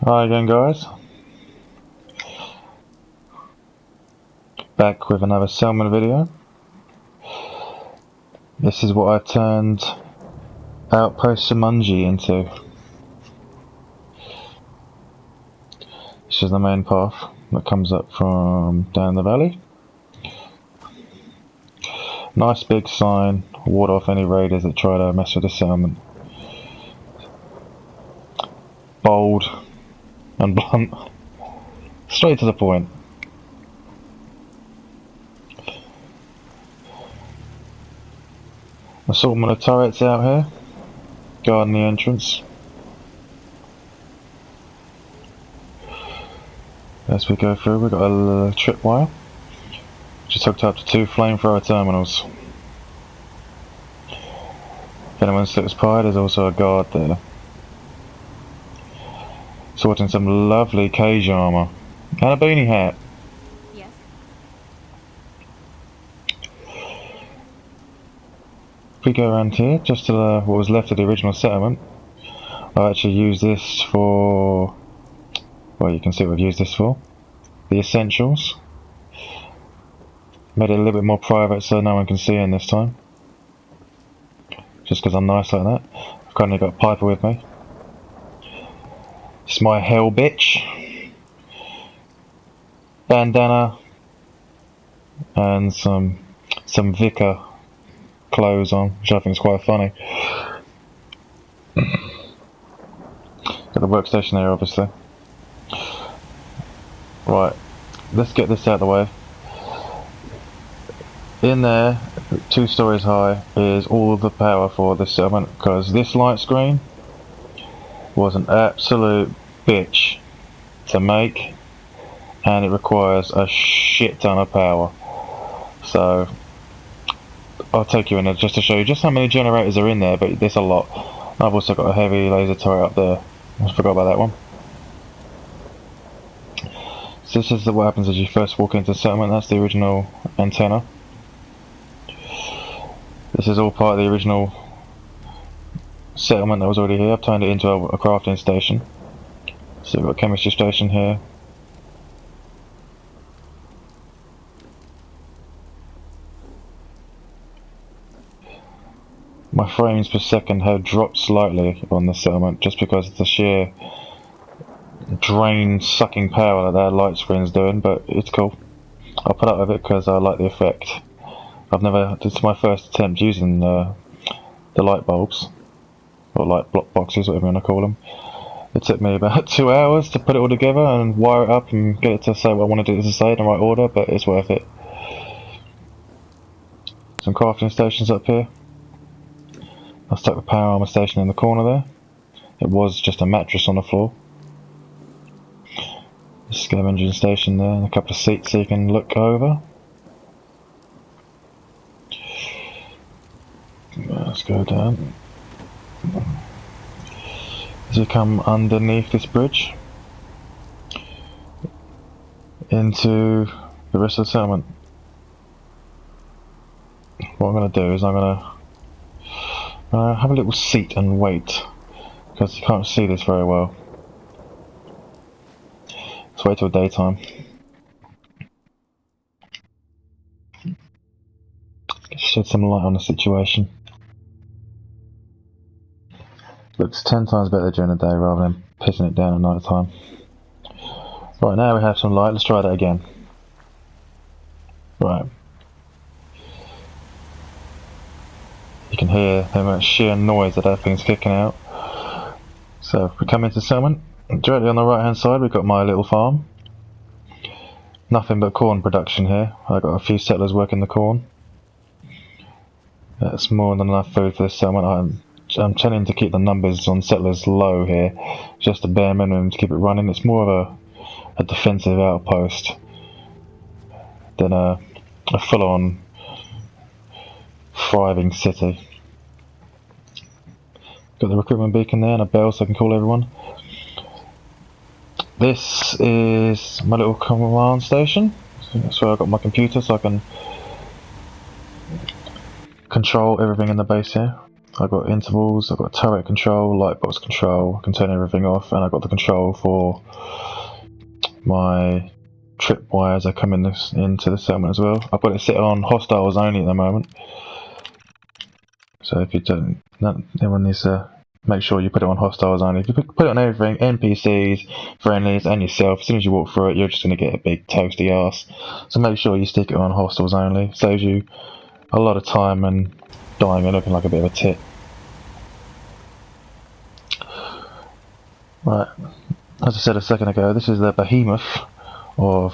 Hi again, guys. Back with another Salmon video. This is what I turned Outpost Zimonja into. This is the main path that comes up from down the valley. Nice big sign, ward off any raiders that try to mess with the settlement. Bold and blunt. Straight to the point. Assortment of turrets out here, guarding the entrance. As we go through, we've got a tripwire, which is hooked up to 2 flamethrower terminals. If anyone slips by, there's also a guard there. Sorting some lovely cage armour and a beanie hat. Yes. If we go around here, just to what was left of the original settlement, I actually used this for, well, you can see what I've used this for, the essentials. Made it a little bit more private so no one can see in this time, just because I'm nice like that. I've currently got Piper with me. It's my hell bitch. Bandana and some vicar clothes on, which I think is quite funny. Got the workstation there, obviously. Right, let's get this out of the way. In there, 2 stories high, is all of the power for this settlement, because this light screen was an absolute bitch to make, and it requires a shit ton of power. So I'll take you in there just to show you just how many generators are in there, but there's a lot. I've also got a heavy laser turret up there. I forgot about that one. So this is what happens as you first walk into the settlement. That's the original antenna. This is all part of the original settlement that was already here. I've turned it into a crafting station. So we've got a chemistry station here. My frames per second have dropped slightly on the settlement just because of the sheer drain sucking power that light screen's doing, but it's cool. I'll put up with it because I like the effect. This is my first attempt using the light bulbs, or light block boxes, whatever you want to call them. It took me about 2 hours to put it all together and wire it up and get it to say what I wanted it to say in the right order, but it's worth it. Some crafting stations up here. I stuck the power armor station in the corner there. It was just a mattress on the floor. The scavenging station there, and a couple of seats so you can look over. Let's go down. As you come underneath this bridge into the rest of the settlement. What I'm going to do is I'm going to have a little seat and wait, because you can't see this very well. Let's wait till daytime. Shed some light on the situation. Looks 10 times better during the day rather than pissing it down at night time. Right, now we have some light. Let's try that again. Right. You can hear the sheer noise that thing's kicking out. So if we come into settlement, directly on the right hand side we've got my little farm. Nothing but corn production here. I've got a few settlers working the corn. That's more than enough food for this settlement. I'm tending to keep the numbers on settlers low here, just a bare minimum to keep it running. It's more of a defensive outpost than a full-on thriving city. Got the recruitment beacon there and a bell so I can call everyone. This is my little command station. That's where I've got my computer so I can control everything in the base here. I've got intervals, I've got turret control, lightbox control, I can turn everything off, and I've got the control for my tripwires that come into the settlement as well. I've got it set on hostiles only at the moment. So if you don't, everyone needs to make sure you put it on hostiles only. If you put it on everything, NPCs, friendlies, and yourself, as soon as you walk through it, you're just going to get a big toasty ass. So make sure you stick it on hostiles only. Saves you a lot of time and dying and looking like a bit of a tit. Right, as I said a second ago, this is the behemoth of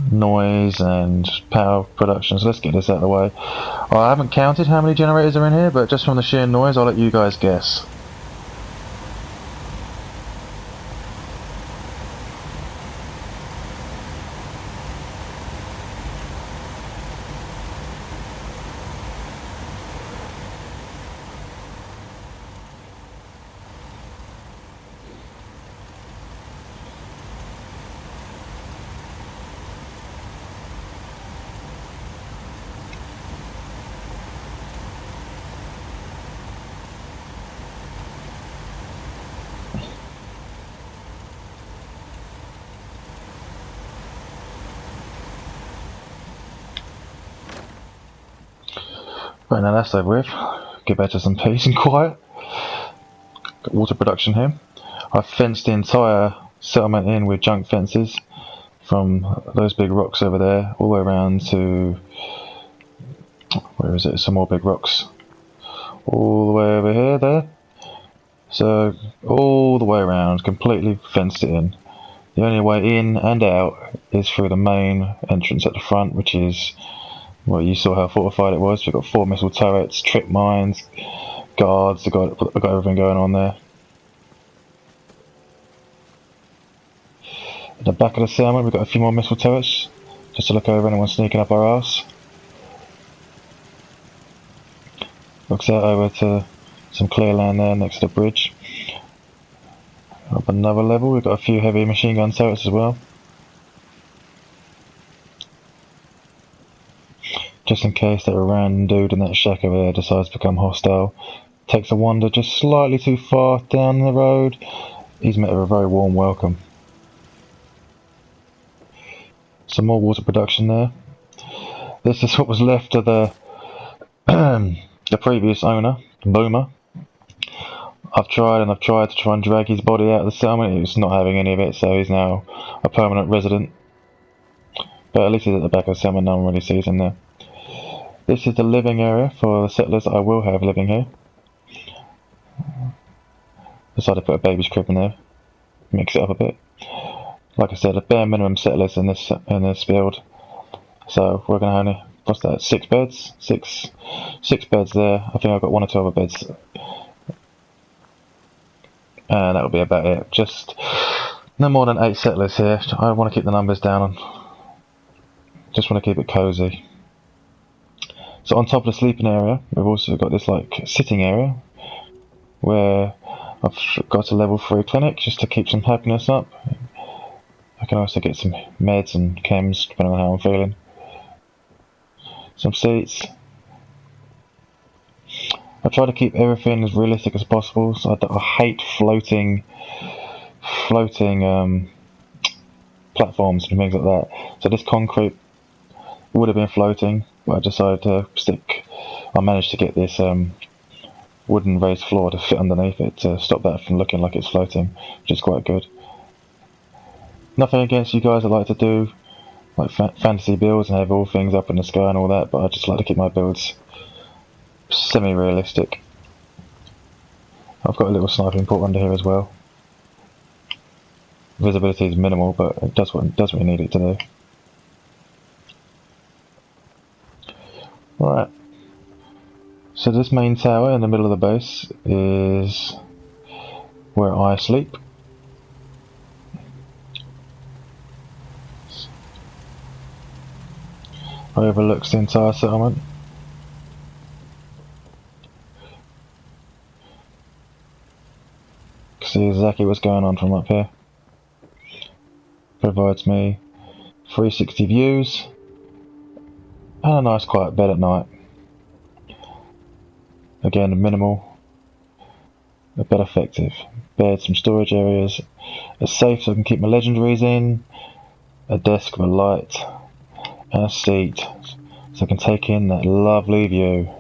noise and power production, so let's get this out of the way. I haven't counted how many generators are in here, but just from the sheer noise I'll let you guys guess. Right, now that's over with. Get back to some peace and quiet. Got water production here. I've fenced the entire settlement in with junk fences from those big rocks over there all the way around to, where is it, some more big rocks all the way over here, there. So all the way around, completely fenced it in. The only way in and out is through the main entrance at the front, which is, well, you saw how fortified it was. We've got 4 missile turrets, trip mines, guards. We've got everything going on there. At the back of the settlement, we've got a few more missile turrets, just to look over anyone sneaking up our arse. Looks out over to some clear land there next to the bridge. Up another level, we've got a few heavy machine gun turrets as well. Just in case that a random dude in that shack over there decides to become hostile, takes a wander just slightly too far down the road, he's met with a very warm welcome. Some more water production there. This is what was left of the the previous owner, Boomer. I've tried to try and drag his body out of the settlement. He's not having any of it, so he's now a permanent resident. But at least he's at the back of the settlement, no one really sees him there. This is the living area for the settlers that I will have living here. Decided to put a baby's crib in there, mix it up a bit. Like I said, a bare minimum settlers in this build. So we're going to only, what's that, 6 beds? Six beds there. I think I've got 1 or 2 other beds. And that'll be about it. Just no more than 8 settlers here. I want to keep the numbers down. Just want to keep it cozy. So on top of the sleeping area, we've also got this like sitting area where I've got a level 3 clinic just to keep some happiness up. I can also get some meds and chems depending on how I'm feeling. Some seats. I try to keep everything as realistic as possible. So I hate floating platforms and things like that. So this concrete would have been floating, but I decided to I managed to get this wooden raised floor to fit underneath it to stop that from looking like it's floating, which is quite good. Nothing against you guys that like to do like fantasy builds and have all things up in the sky and all that, but I just like to keep my builds semi-realistic. I've got a little sniping port under here as well. Visibility is minimal, but it does what we need it to do. Right. So this main tower in the middle of the base is where I sleep. Overlooks the entire settlement. See exactly what's going on from up here. Provides me 360 views and a nice quiet bed at night. Again, minimal, but effective. Bed, some storage areas, a safe so I can keep my legendaries in, a desk with a light, and a seat so I can take in that lovely view.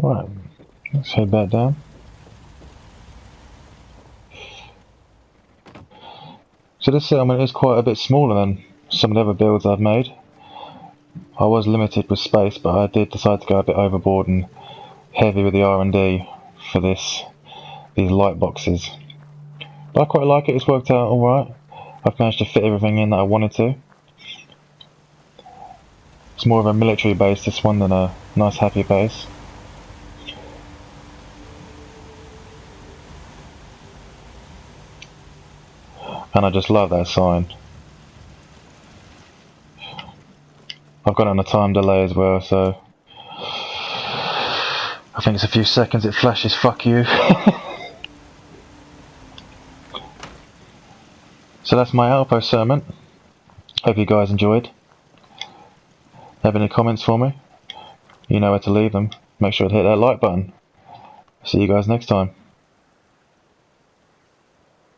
Right, let's head back down. So this settlement is quite a bit smaller than some of the other builds I've made. I was limited with space, but I did decide to go a bit overboard and heavy with the R&D for these light boxes. But I quite like it, it's worked out alright. I've managed to fit everything in that I wanted to. It's more of a military base, this one, than a nice happy base. And I just love that sign. I've got it on a time delay as well, so I think it's a few seconds it flashes fuck you. So that's my Outpost settlement. Hope you guys enjoyed. Have any comments for me? You know where to leave them. Make sure to hit that like button. See you guys next time.